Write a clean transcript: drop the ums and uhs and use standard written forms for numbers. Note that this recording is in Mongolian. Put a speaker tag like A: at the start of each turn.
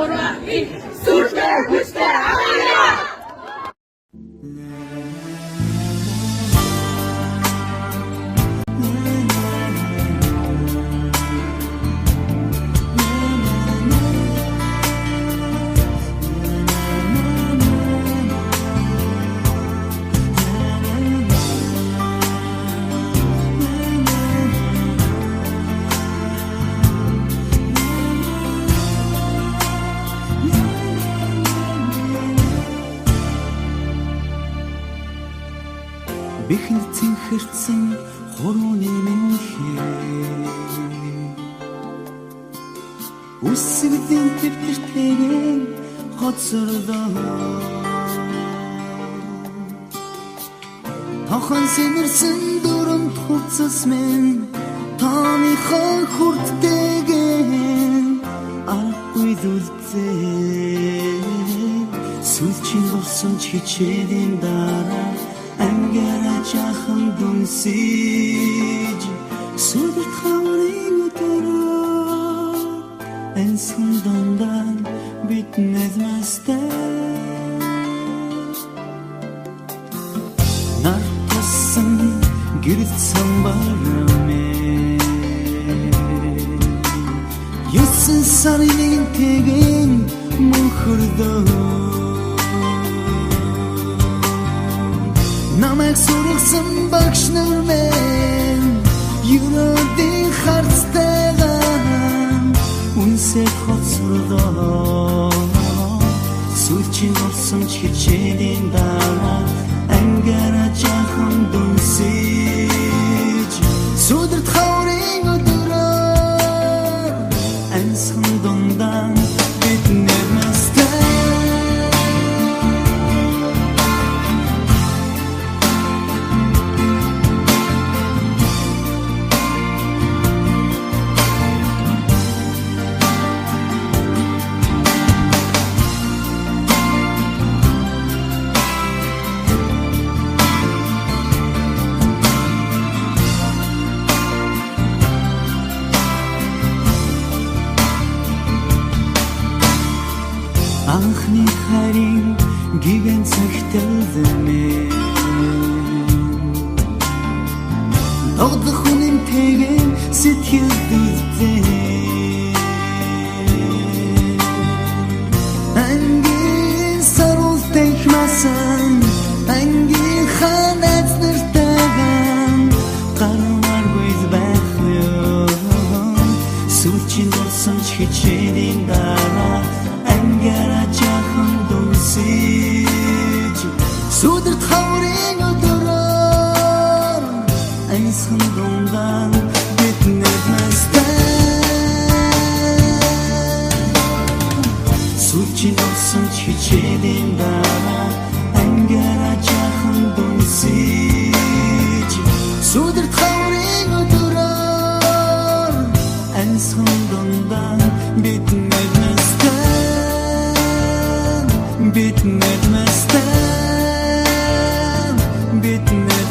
A: гурван их сүртэй хүчтэй аваарай.
B: Бэхэлцэн хэрцэн хурууны минхээ үсгдэн төвтөртэйгэн хоцордоо тохон сэнэрсэн дүрмт хуцас мен тооныхон хүрттэйгэн арахгүй дүлцээ сүлчин болсон чичээлийн дараа ангара жахан дүнсэж сүдэрт хаврын өдрөө энсэн дондан бит нэзмэстэй нар тосан гэрэл самбармэ юусэн сарын тэгэн мөнхөрдөө намайг сургасан багш нар минь юунуудын харцтайгаа үнсээ хоцордоо сүлчин болсон хичээлийн дараа ангара жахан дүнсэж сүдэрт хаврын өдрөө ансан дондан бид нэрмэстэй анхны харин гигэн цагтэлдэмэ догдох үнэн тэгэн сэтгэл дүлзээ ангийн саруултай хмасан ангийн ханаас нэртаган гармар гүйз байхлаа сүлчин болсон хичээлийн дараа ангара жахан дүнсэж сүдэрт хаврын өдрөө ансан дондан бид нэзмэстэй сүлчин болсон хичээлийн дараа ангара жахан дүнсэж сүдэрт хаврын өдрөө ансан дондан бид нэзмэстэй bit net mestem bit net